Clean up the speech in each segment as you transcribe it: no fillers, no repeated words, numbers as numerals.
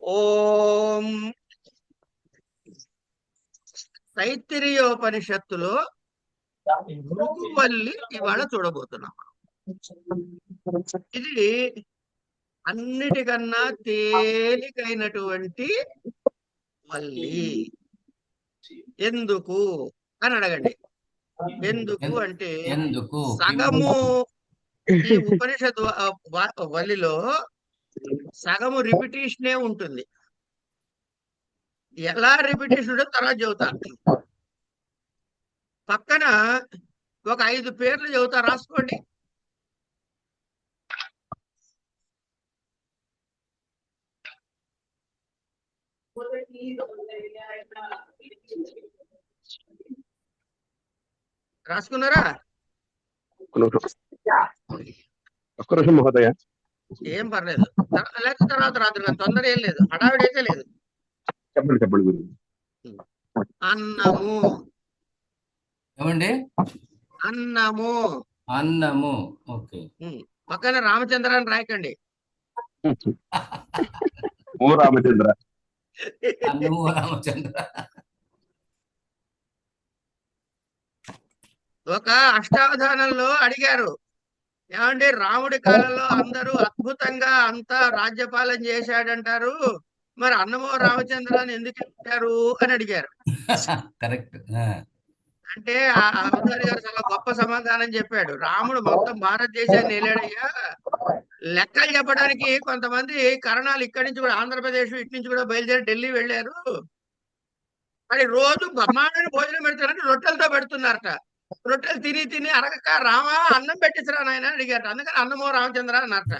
ఓం తైత్తిరీయోపనిషత్తులో భృగువల్లి ఇవాళ చూడబోతున్నాం. ఇది అన్నిటికన్నా తేలికైనటువంటి వల్లి. ఎందుకు అని అడగండి. ఎందుకు అంటే సగము ఈ ఉపనిషత్తు వల్లిలో సగము రిపిటేషనే ఉంటుంది. ఎలా రిపిటేషన్ ఉంటుందో తర్వాత చెబుతా. పక్కన ఒక 5 పేర్లు చెబుతా, రాసుకోండి. రాసుకున్నారా? ఒక్క నిమిషం మహోదయ. ఏం పర్లేదు, లేకపోతే తర్వాత రాత్రి తొందర ఏం లేదు, హడావిడైతే లేదు. చెప్పండి చెప్పండి గురు. అన్నము. ఏమండి? అన్నము. అన్నము. ఓకే. పక్కన రామచంద్ర అని రాయకండి. ఓ రామచంద్ర. అన్నము రామచంద్ర. ఒక అష్టావధానంలో అడిగారు, ఏమండి రాముడి కాలంలో అందరూ అద్భుతంగా అంతా రాజ్యపాలన చేశాడంటారు, మరి అన్నమో రామచంద్రాన్ని ఎందుకు పెట్టారు అని అడిగారు. కరెక్ట్. అంటే ఆ అవతారి గారు చాలా గొప్ప సమాధానం చెప్పాడు. రాముడు మొత్తం భారతదేశాన్ని వెళ్ళాడయ్యా, లెక్కలు చెప్పడానికి కొంతమంది కరణాలు ఇక్కడి నుంచి కూడా, ఆంధ్రప్రదేశ్ ఇటు నుంచి కూడా బయలుదేరి ఢిల్లీ వెళ్ళారు. మరి రోజు బ్రహ్మాండని భోజనం పెడతారని రొట్టెలతో పెడుతున్నారట. రొట్టెలు తిని తిని అరగక, రామా అన్నం పెట్టించరా నాయన అడిగారట. అందుకని అన్నమో రామచంద్ర అన్నారట.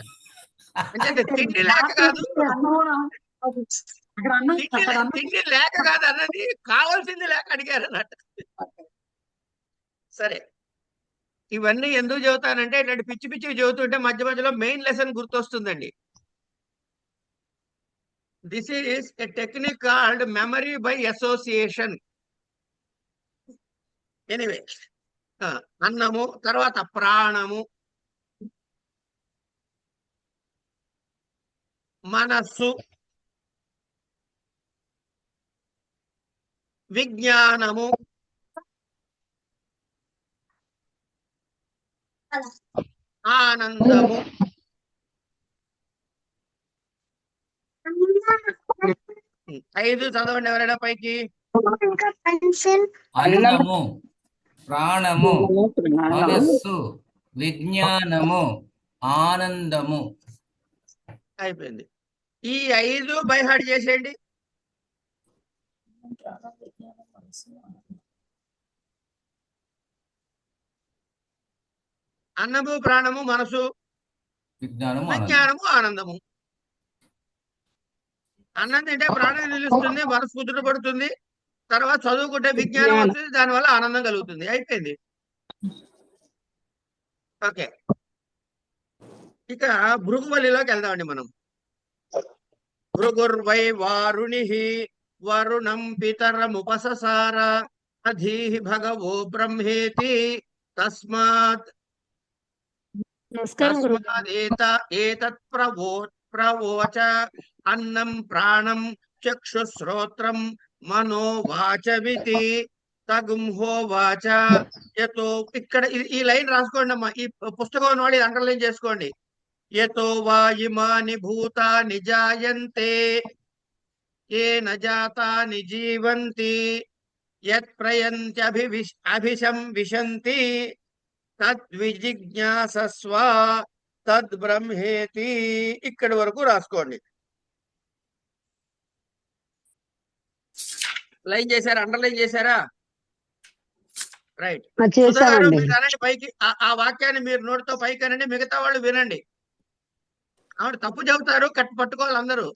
అంటే తిండి లేక కాదు, తిండి లేక కాదు అన్నది, కావాల్సింది లేక అడిగారు అన్నట్టు. సరే, ఇవన్నీ ఎందుకు చెబుతానంటే ఇట్లాంటి పిచ్చి పిచ్చివి చెబుతుంటే మధ్య మధ్యలో మెయిన్ లెసన్ గుర్తొస్తుందండి. This is a technique called memory by association. Anyway, అన్నము తర్వాత ప్రాణము, మనస్సు, విజ్ఞానము, ఆనందము, ఐదు చదవండి ఎవరైనా పైకి. అన్నము, ప్రాణము, మనస్సు, విజ్ఞానము, ఆనందము. అయిపోయింది. ఈ 5 బైహార్ట్ చేసేయండి. అన్నము, ప్రాణము, మనసు, విజ్ఞానము, ఆనందము. అన్నం తింటే ప్రాణం నిలుస్తుంది, మనసు కుదుట పడుతుంది, తర్వాత చదువుకుంటే విజ్ఞానం వస్తుంది, దానివల్ల ఆనందం కలుగుతుంది. అయిపోయింది. ఓకే, ఇక భృగువల్లిలోకి వెళ్దామండి మనం. భృగుర్వై వారుణి వరుణం పితరముపససార అధీహి భగవో బ్రహ్మేతి తస్మాత్ ఏతత్ ప్రవోచ అన్నం ప్రాణం చక్షుశ్రోత్రం మనోవాచమితి తగుంహోవాచ యతో. ఇక్కడ ఈ లైన్ రాసుకోండి అమ్మా, ఈ పుస్తకం వాడి అండర్లైన్ చేసుకోండి. యతో వా ఇమాని భూతాని జాయంతే ఏన జాతాని జీవంతి యత్ ప్రయంత్యభిశంవిశంతి తద్విజిజ్ఞాసస్వ తద్బ్రహ్మేతి. ఇక్కడి వరకు రాసుకోండి. లైన్ చేశారా? అండర్లైన్ చేశారా? రైట్. అనండి పైకి. ఆ వాక్యాన్ని మీరు నోటితో పైకి అనండి, మిగతా వాళ్ళు వినండి. ఆవిడ తప్పు చెబుతారు, పట్టుకోవాలి అందరూ.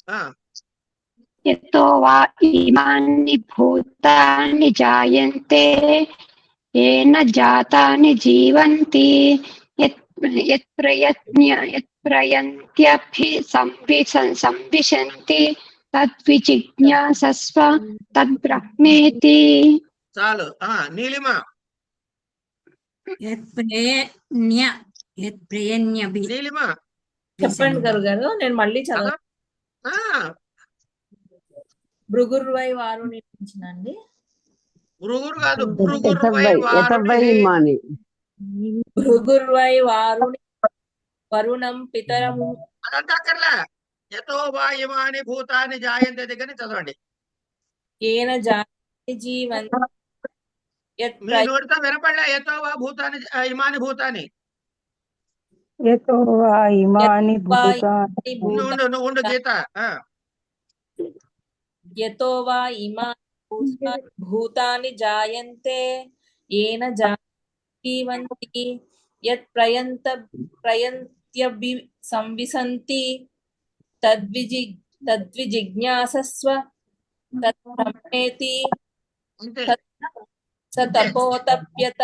యతో వా ఇమాని భూతాని జాయంతే ఏన జాతాని జీవంతి యత్ ప్రయంత్యభిసంవిశంతి తద్విజిజ్ఞాసస్వ తద్బ్రహ్మేతి. చాలు. నీలిమ. నీలిమ చెప్పండి గారు, నేను మళ్ళీ చదువు. భృగుర్వై వారుని నుంచినండి. భృగురు కాదు, భృగురువై వారుని ఎతవైమాని భృగుర్వై వారుని వరుణం పితరము అదంతా అక్కర్లే. యతో వా ఇమాని భూతాని జాయంతే దగ్గర చదవండి. ఏన జాయతే జీవంతి యత్ మీ నోటితో వినపడలే. యతో వా భూతాని ఇమాని భూతాని. యతో వా ఇమాని భూతాని ఉండు ఉండు గీత. యతో వా ఇమాని భూతాని జాయంతే ఏన జీవంతి యత్ ప్రయంత్యభి సంవిశంతి తద్విజిజ్ఞాసస్వ తద్బ్రహ్మేతి అంతే. స తపోతప్యత.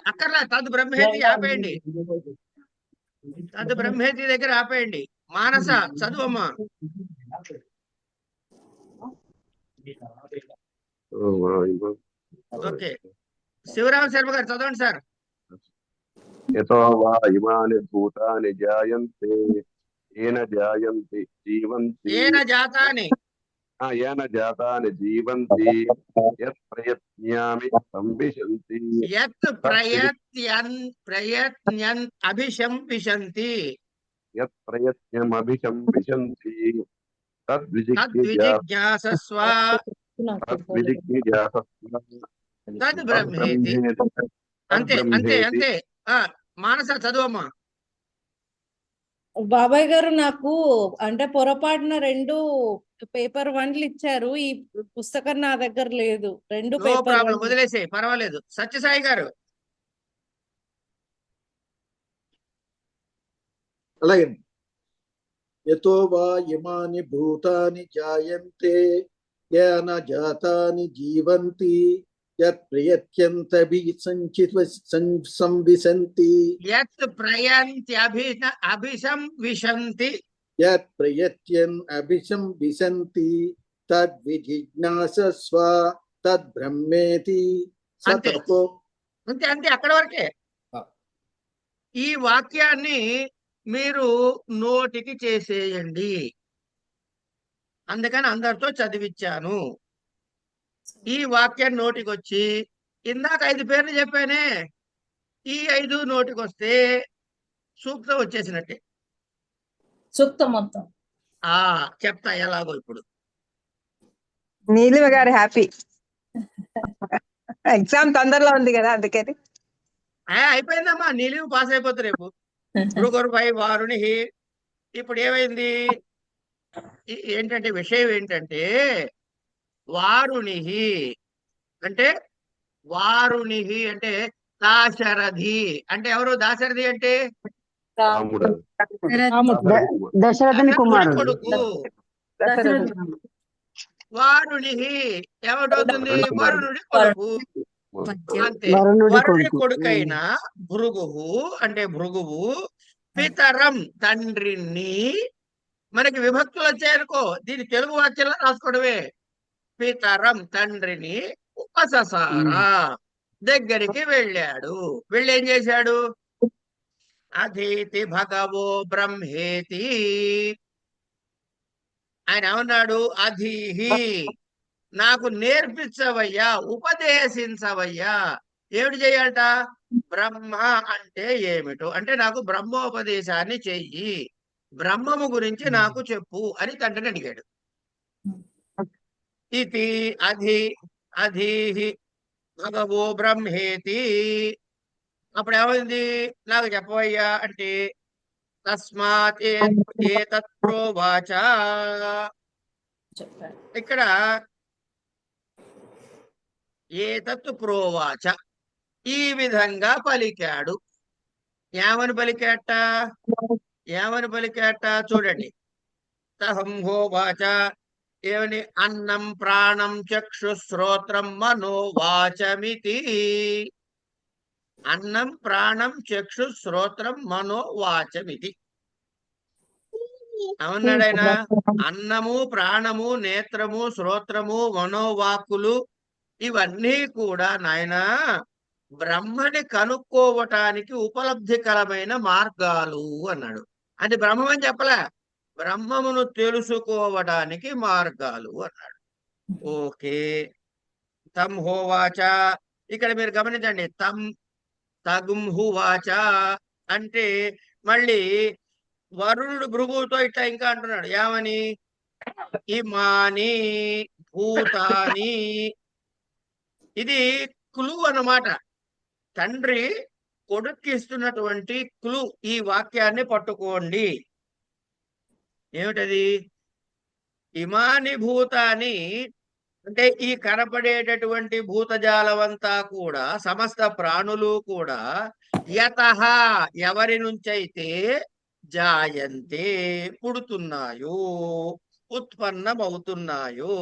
అక్కర్లే తద్ బ్రహ్మేతి ఆపేయండి. తద్ బ్రహ్మేతి దగ్గర ఆపేయండి. మానస చదువమ్మా. ఓకే, శివరామ శర్మ గారు చదవండి సార్. యతో వా ఇమాని భూతాని జాయంతే ఏన జాయంతి జీవంతి ఏన జాతాని ఏన జాతాని జీవంతి యత్ ప్రయత్న్యామి సంవిశంతి యత్ ప్రయత్న్యన్ అభిశంవిశంతి యత్ ప్రయత్నమభిశంవిశంతి తద్విజిజ్ఞాసస్వ తద్ బ్రహ్మేతి. అంతే అంతే అంతే. మానస చదువమ్మా. బాబాయ్ గారు నాకు అంటే పొరపాటున 2 పేపర్ 1లు ఇచ్చారు. ఈ పుస్తకం నా దగ్గర లేదు. 2 నో పేపర్ ప్రాబ్లం, వదిలేసే, పర్వాలేదు. సత్యసాయి గారు. అలాగే యతో వా ఇమాని భూతాని జాయంతే యాన జాతాని జీవంతి యత్ ప్రయత్యంతభి సంవిశంతి యత్ అభిశంవిశంతి యత్ ప్రయత్యన్ అభిశంవిశంతి తద్విజిజ్ఞాసస్వ తద్బ్రహ్మేతి స అంతే. తపో. అంతే అంతే, అక్కడ వరకే. ఈ వాక్యాన్ని మీరు నోటికి చేసేయండి. అందుకని అందరితో చదివించాను. ఈ వాక్యాన్ని నోటికి వచ్చి, ఇందాక 5 పేర్లు చెప్పానే, ఈ 5 నోటికి వస్తే సూక్తం వచ్చేసినట్టే. సూక్తం మొత్తం చెప్తా ఎలాగో ఇప్పుడు. నీలిమ గారు హ్యాపీ. ఎగ్జామ్ తొందరలో ఉంది కదా, అందుకని. అయిపోయిందమ్మా, నీలిమి పాస్ అయిపోతుంది రేపు. భృగుర్వై వారుని. ఇప్పుడు ఏమైంది ఏంటంటే, విషయం ఏంటంటే, వారుని అంటే దాశరథి అంటే ఎవరు? దాశరథి అంటే రాముడు దశరథుని కుమారుడు. కొడుకు. వారుని ఏమిటవుతుంది? వరుణుడి కొడుకు. అంతే. వరుణుడి కొడుకైన భృగువు అంటే భృగువు పితరం తండ్రిని. మనకి విభక్తులు వచ్చాయనుకో, దీని తెలుగు వాక్యంలో రాసుకోవడమే. పితరం తండ్రిని ఉపససారా దగ్గరికి వెళ్ళాడు. వెళ్ళి ఏం చేశాడు? అధీతి భగవో బ్రహ్మేతి. ఆయన ఏమన్నాడు? అధీహి, నాకు నేర్పించవయ్యా, ఉపదేశించవయ్యా. ఏమిటి చేయాలట? బ్రహ్మ అంటే ఏమిటో అంటే నాకు బ్రహ్మోపదేశాన్ని చెయ్యి, బ్రహ్మము గురించి నాకు చెప్పు అని తండ్రిని అడిగాడు. ఇది అధీహి భగవో బ్రహ్మేతి. అప్పుడు ఏమైంది? నాకు చెప్పవయ్యా అంటే తస్మాత్ ఏతత్ ప్రోవాచ. ఇక్కడ ఏతత్ ప్రోవాచ, ఈ విధంగా పలికాడు. ఏమని పలికాట చూడండి. తహం హోవాచ, ఏమని? అన్నం ప్రాణం చక్షు శ్రోత్రం మనో వాచమితి. అన్నం ప్రాణం చక్షు శ్రోత్రం మనో వాచమితి. అవునాడు ఆయన. అన్నము ప్రాణము నేత్రము శ్రోత్రము మనోవాక్కులు ఇవన్నీ కూడా నాయన బ్రహ్మని కనుక్కోవటానికి ఉపలబ్ధికరమైన మార్గాలు అన్నాడు. అది బ్రహ్మం అని చెప్పలే, బ్రహ్మమును తెలుసుకోవడానికి మార్గాలు అన్నాడు. ఓకే. తం హోవాచ. ఇక్కడ మీరు గమనించండి, తగుం హువాచ అంటే మళ్ళీ వరుణుడు భృగువుతో ఇట్లా ఇంకా అంటున్నాడు ఏమని, ఇమాని భూతాని. ఇది క్లూ అన్నమాట. తండ్రి కొడుక్కి ఇస్తున్నటువంటి క్లూ. ఈ వాక్యాన్ని పట్టుకోండి. ఏమిటది? ఇమాని భూతాని అంటే ఈ కనపడేటటువంటి భూతజాలమంతా కూడా, సమస్త ప్రాణులు కూడా, యతః ఎవరి నుంచైతే జాయంతే పుడుతున్నాయో, ఉత్పన్నమవుతున్నాయో.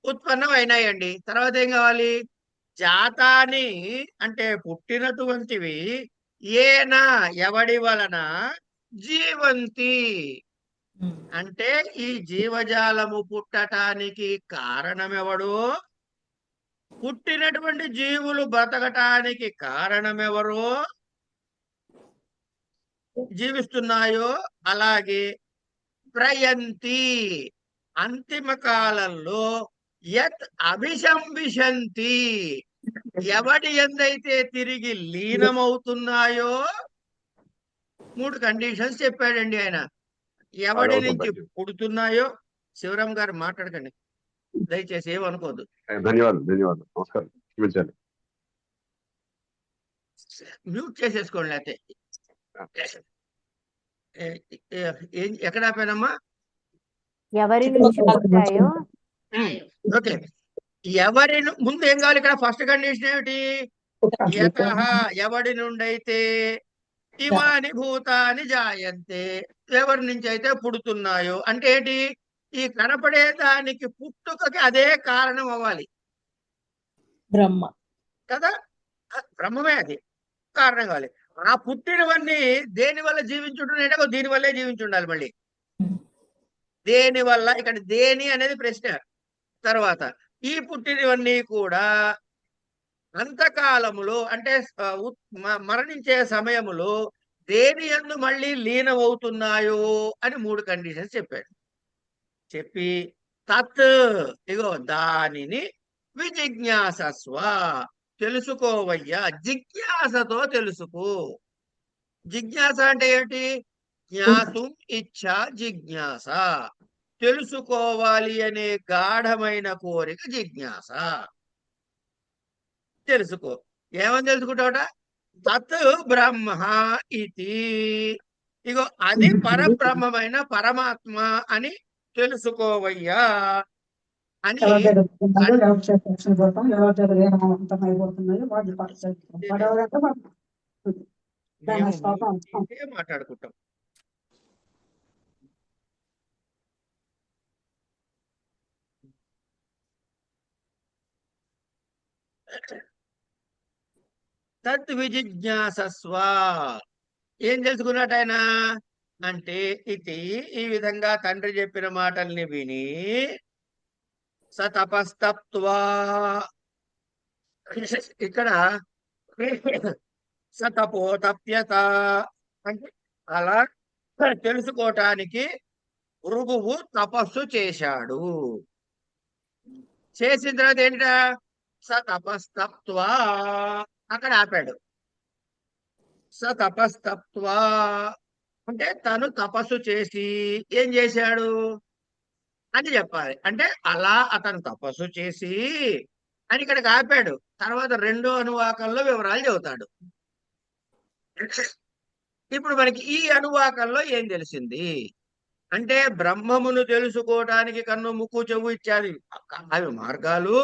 ఉత్పన్నం అయినాయండి. తర్వాత ఏం కావాలి? జాతాని అంటే పుట్టినటువంటివి, ఏన ఎవడి వలన, జీవంతి అంటే ఈ జీవజాలము పుట్టటానికి కారణమెవడు, పుట్టినటువంటి జీవులు బ్రతకటానికి కారణమెవరో, జీవిస్తున్నాయో, అలాగే ప్రయంతి అంతిమ కాలంలో యత్ అభిశంవిశంతి ఎవడి ఎందైతే తిరిగి లీనమవుతున్నాయో. 3 కండిషన్స్ చెప్పాడండి ఆయన. ఎవడి నుంచి పుడుతున్నాయో. శివరాం గారు మాట్లాడకండి దయచేసి, ఏమనుకోవద్దు. ధన్యవాదాలు నమస్కారం. క్షమించాలి. మ్యూట్ చేసేసుకోండి. లేకపోతే ఎక్కడ ఆపానమ్మా? ఎవరి నుంచి పుట్టాయో. ఓకే. ఎవరి ముందు ఏం కావాలి ఇక్కడ? ఫస్ట్ కండిషన్ ఏమిటి? యతః ఎవడి నుండైతే, ఇమాని భూతాని జాయంతే ఎవరి నుంచి అయితే పుడుతున్నాయో. అంటే ఏంటి? ఈ కనపడే దానికి పుట్టుకకి అదే కారణం అవ్వాలి బ్రహ్మ కదా. బ్రహ్మమే అది కారణం కావాలి. ఆ పుట్టినవన్నీ దేని వల్ల జీవించుంటున్నాయంటే దీని వల్లే జీవించుండాలి. మళ్ళీ దేని వల్ల, ఇక్కడ దేని అనేది ప్రశ్న. తర్వాత ఈ పుట్టినవన్నీ కూడా అంతకాలములో అంటే మరణించే సమయములో దేని యందు మళ్ళీ లీనమవుతున్నాయో అని 3 కండిషన్స్ చెప్పాడు. చెప్పి తత్ ఇగో దానిని విజిజ్ఞాసస్వ తెలుసుకోవయ్యా, జిజ్ఞాసతో తెలుసుకో. జిజ్ఞాస అంటే ఏంటి? జ్ఞాతుం ఇచ్ఛా జిజ్ఞాస, తెలుసుకోవాలి అనే గాఢమైన కోరిక జిజ్ఞాస. తెలుసుకో. ఏమని తెలుసుకుంటావుట? తత్ బ్రహ్మ ఇది, ఇగో అది పరబ్రహ్మమైన పరమాత్మ అని తెలుసుకోవయ్యా అని. మాట్లాడుకుంటాం. తత్ విజిజ్ఞాసస్వ. ఏం తెలుసుకున్నట్టు ఆయన అంటే, ఇది ఈ విధంగా తండ్రి చెప్పిన మాటల్ని విని స తపస్తప్త్వా. ఇక్కడ స తపోతప్యత అంటే అలా తెలుసుకోవటానికి భృగువు తపస్సు చేశాడు. చేసిన తర్వాత ఏంటా? స తపస్తప్త్వా అక్కడ ఆపాడు. స తపస్తప్త్వా అంటే తను తపస్సు చేసి ఏం చేశాడు అని చెప్పాలి. అంటే అలా అతను తపస్సు చేసి అని ఇక్కడికి ఆపాడు. తర్వాత 2వ అనువాకంలో వివరాలు చెబుతాడు. ఇప్పుడు మనకి ఈ అనువాకంలో ఏం తెలిసింది అంటే, బ్రహ్మమును తెలుసుకోవటానికి కన్ను, ముక్కు, చెవు ఇత్యాది అవి మార్గాలు.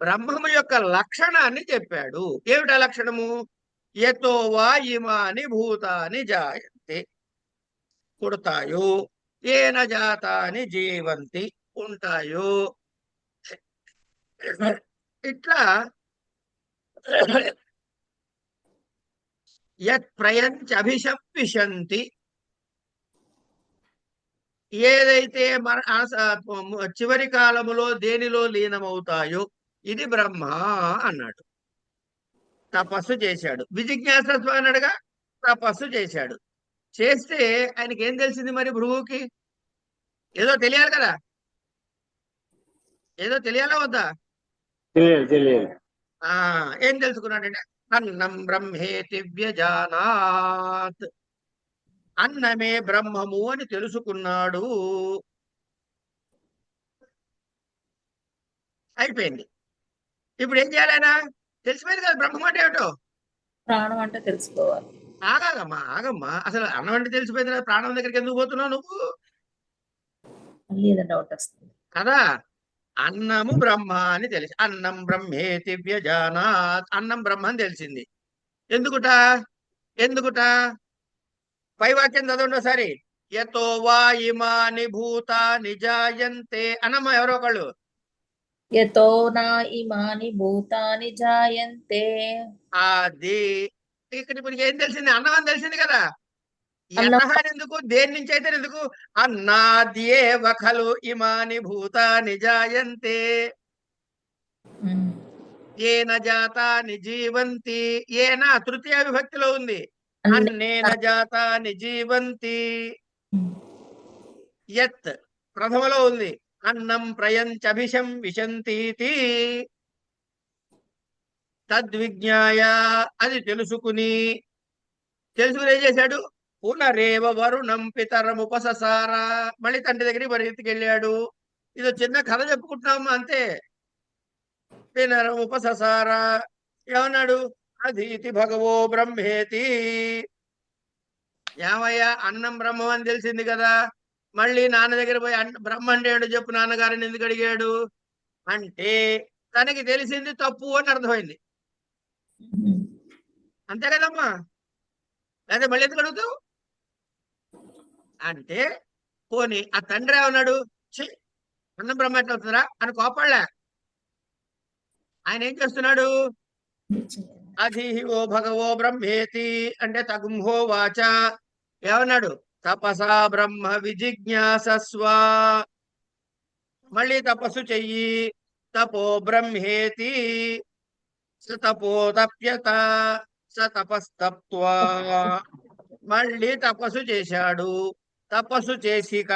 బ్రహ్మము యొక్క లక్షణాన్ని చెప్పాడు. ఏమిటా లక్షణము? యతో వా ఇమాని భూతాని జాయంతే పుడతాయో, ఏన జాతాని జీవంతి ఉంటాయో. ఇట్లా యత్ ప్రయంచ అభిశంవిశంతి ఏదైతే చివరి కాలములో దేనిలో లీనమవుతాయో ఇది బ్రహ్మ అన్నాడు. తపస్సు చేశాడు. విజిజ్ఞాసత్వం అన్నాడుగా, తపస్సు చేశాడు. చేస్తే ఆయనకి ఏం తెలిసింది మరి? భృగువుకి ఏదో తెలియాలి కదా. ఏదో తెలియాలా వద్దా? తెలియదు. ఏం తెలుసుకున్నాడంటే అన్నం బ్రహ్మేతి వ్యజానాత్, అన్నమే బ్రహ్మము అని తెలుసుకున్నాడు. అయిపోయింది. ఇప్పుడు ఏం చేయాలైనా? తెలిసిపోయింది కదా బ్రహ్మం అంటే ఏమిటో. ప్రాణం అంటే తెలుసుకోవాలి. ఆగమ్మా, అసలు అన్నం అంటే తెలిసిపోయింది కదా, ప్రాణం దగ్గరికి ఎందుకు పోతున్నావు నువ్వు? మళ్ళీ ఏదో డౌట్ వస్తుంది కదా. అన్నము బ్రహ్మ అని తెలిసి, అన్నం బ్రహ్మేతి వ్యజానాత్, అన్నం బ్రహ్మ అని తెలిసింది. ఎందుకుట? పై వాక్యం చదవండి ఒకసారి. యతో వా ఇమాని భూతాని జాయంతే అన్నమ్మ ఎవరో ఒకళ్ళు. యతో నా ఇమాని భూతాని జాయంతే. అది ఇక్కడ ఇప్పుడు ఏం తెలిసింది? అన్నం అని తెలిసింది కదా. ఈ అన్నం. అన్నహాని ఎందుకు? దేని నుంచి అయితే ఎందుకు? అన్నాద్యేవ ఖలు ఇమాని భూతాని జాయంతే ఏన జాతాని జీవంతి. ఏన తృతీయ విభక్తిలో ఉంది. అన్నేన జాతాని జీవంతి. యత్ ప్రథమలో ఉంది. అన్నం ప్రయంచభిషం విశంతీతి. తద్విజ్ఞాయ అది తెలుసుకుని ఏం చేశాడు? పునరేవ వరుణం పితరముపససార, మళ్ళీ తండ్రి దగ్గరికి పరిగెత్తుకెళ్ళాడు. ఇదో చిన్న కథ చెప్పుకుంటున్నాము అంతే. పినరముపససార ఏమన్నాడు? అధీతి భగవో బ్రహ్మేతి. ఏమయ్యా, అన్నం బ్రహ్మం అని తెలిసింది కదా, మళ్ళీ నాన్న దగ్గర పోయి బ్రహ్మ అంటే ఏంటో చెప్పు నాన్నగారిని ఎందుకు అడిగాడు అంటే తనకి తెలిసింది తప్పు అని అర్థమైంది. అంతే కదమ్మా, లేదా మళ్ళీ ఎందుకు అడుగుతావు? అంటే పోనీ ఆ తండ్రి ఏమన్నాడు? ఛీ, అన్నం బ్రహ్మ ఎట్లా అవుతుందిరా అని కోపడలే. ఆయన ఏం చేస్తున్నాడు? అధీహి ఓ భగవో బ్రహ్మేతి అంటే తగుంహో వాచ ఏమన్నాడు? తపసా బ్రహ్మ విజిజ్ఞాసస్వ, మళ్ళీ తపస్సు చెయ్యి. తపో బ్రహ్మేతి తపో తప్యత తపస్తప్త్వా, మళ్ళీ తపస్సు చేశాడు. తపస్సు చేసిక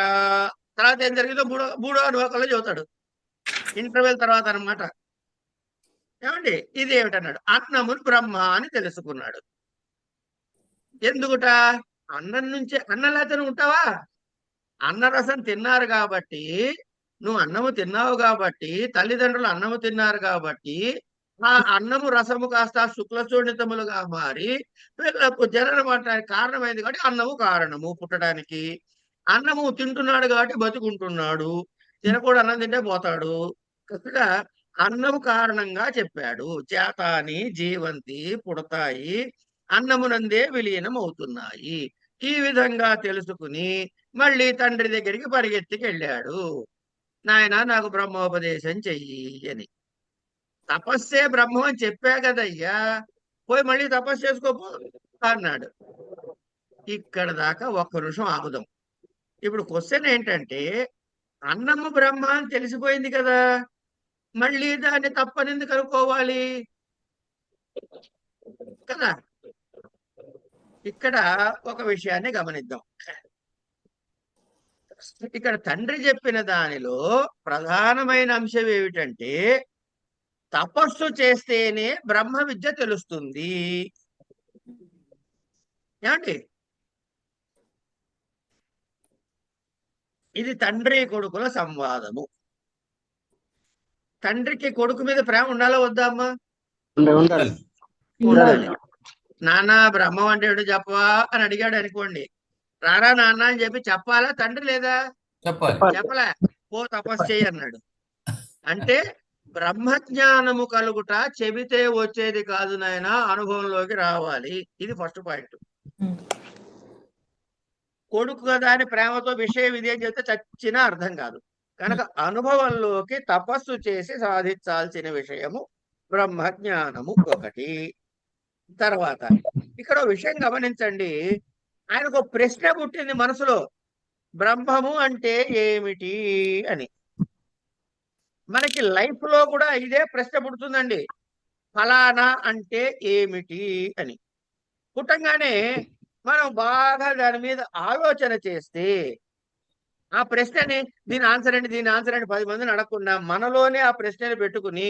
తర్వాత ఏం జరిగిందో మూడో అనుభవంలో చెబుతాడు, ఇంటర్వెల్ తర్వాత అన్నమాట. ఏమండి ఇది ఏమిటన్నాడు? అన్నమును బ్రహ్మ అని తెలుసుకున్నాడు. ఎందుకుట? అన్నం నుంచి అన్నలేతను ఉంటావా? అన్నరసం తిన్నారు కాబట్టి, నువ్వు అన్నము తిన్నావు కాబట్టి, తల్లిదండ్రులు అన్నము తిన్నారు కాబట్టి ఆ అన్నము రసము కాస్త శుక్లచూర్ణితములుగా మారి వీళ్ళకు జననం అనడానికి కారణమైంది కాబట్టి అన్నము కారణము పుట్టడానికి. అన్నము తింటున్నాడు కాబట్టి బతుకుంటున్నాడు, తినకూడదు అన్నం తింటే పోతాడు. కనుక అన్నము కారణంగా చెప్పాడు. చేతాని జీవంతి పుడతాయి, అన్నమునందే విలీనం అవుతున్నాయి. ఈ విధంగా తెలుసుకుని మళ్ళీ తండ్రి దగ్గరికి పరిగెత్తికెళ్ళాడు. నాయన నాకు బ్రహ్మోపదేశం చెయ్యి అని. తపస్సే బ్రహ్మం అని చెప్పా కదయ్యా, పోయి మళ్ళీ తపస్సు చేసుకోపో అన్నాడు. ఇక్కడ దాకా ఒక్క నిమిషం ఆగుదాం. ఇప్పుడు క్వశ్చన్ ఏంటంటే, అన్నము బ్రహ్మ అని తెలిసిపోయింది కదా, మళ్ళీ దాన్ని తప్పనెందుకు అనుకోవాలి కదా. ఇక్కడ ఒక విషయాన్ని గమనిద్దాం. ఇక్కడ తండ్రి చెప్పిన దానిలో ప్రధానమైన అంశం ఏమిటంటే, తపస్సు చేస్తేనే బ్రహ్మ విద్య తెలుస్తుంది. ఏమండి, ఇది తండ్రి కొడుకుల సంవాదము. తండ్రికి కొడుకు మీద ప్రేమ ఉండాలా వద్దా అమ్మా? ఉండాలి. నాన్న బ్రహ్మం అంటే ఏంటో చెప్పవా అని అడిగాడు అనుకోండి, రారా నాన్న అని చెప్పి చెప్పాలా తండ్రి? లేదా చెప్పలే, పో తపస్సు చేయి అన్నాడు. అంటే బ్రహ్మజ్ఞానము కలుగుట చెబితే వచ్చేది కాదు నాయన, అనుభవంలోకి రావాలి. ఇది ఫస్ట్ పాయింట్. కొడుకు కదా అని ప్రేమతో విషయ విధేయం చెప్తే చచ్చినా అర్థం కాదు. కనుక అనుభవంలోకి తపస్సు చేసి సాధించాల్సిన విషయము బ్రహ్మజ్ఞానము ఒకటి. తర్వాత ఇక్కడ విషయం గమనించండి, ఆయనకు ప్రశ్న పుట్టింది మనసులో, బ్రహ్మము అంటే ఏమిటి అని. మనకి లైఫ్ లో కూడా ఇదే ప్రశ్న పుడుతుందండి, ఫలానా అంటే ఏమిటి అని. పుట్టంగానే మనం బాగా దాని మీద ఆలోచన చేస్తే ఆ ప్రశ్నని దీని ఆన్సర్ అండి దీని ఆన్సర్ అండి 10 మందిని అడగకుండా మనలోనే ఆ ప్రశ్నని పెట్టుకుని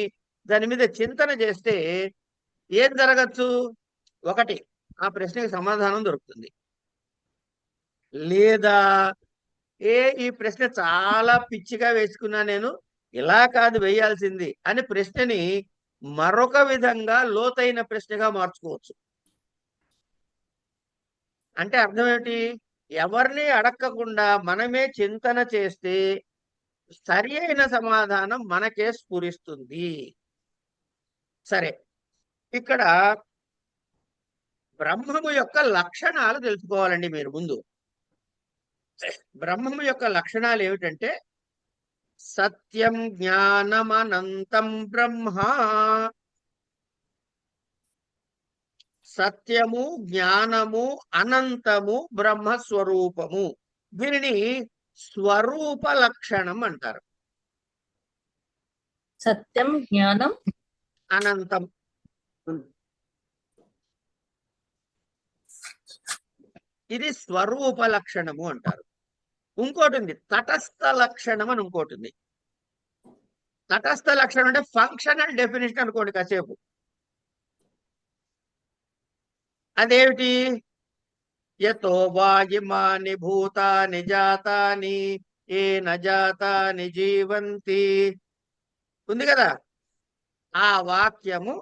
దాని మీద చింతన చేస్తే ఏం జరగచ్చు? ఒకటి, ఆ ప్రశ్నకి సమాధానం దొరుకుతుంది. లేదా ఈ ప్రశ్న చాలా పిచ్చిగా వేసుకున్నా నేను, ఇలా కాదు వేయాల్సింది అని ప్రశ్నని మరొక విధంగా లోతైన ప్రశ్నగా మార్చుకోవచ్చు. అంటే అర్థం ఏమిటి? ఎవరిని అడక్కకుండా మనమే చింతన చేస్తే సరి అయిన సమాధానం మనకే స్ఫురిస్తుంది. సరే, ఇక్కడ బ్రహ్మము యొక్క లక్షణాలు తెలుసుకోవాలండి మీరు ముందు. బ్రహ్మము యొక్క లక్షణాలు ఏమిటంటే సత్యం జ్ఞానమనంతం బ్రహ్మ. సత్యము జ్ఞానము అనంతము బ్రహ్మస్వరూపము. దీనిని స్వరూప లక్షణం అంటారు. సత్యం జ్ఞానం అనంతం. ఇది స్వరూప లక్షణము అంటారు. ఇంకోటి ఉంది తటస్థ లక్షణం అని ఇంకోటి ఉంది. తటస్థ లక్షణం అంటే ఫంక్షనల్ డెఫినేషన్ అనుకోండి కాసేపు. అదేమిటి? యతో వాగిమాని భూతాని జాతాని ఏన జాతాని జీవంతి ఉంది కదా, ఆ వాక్యము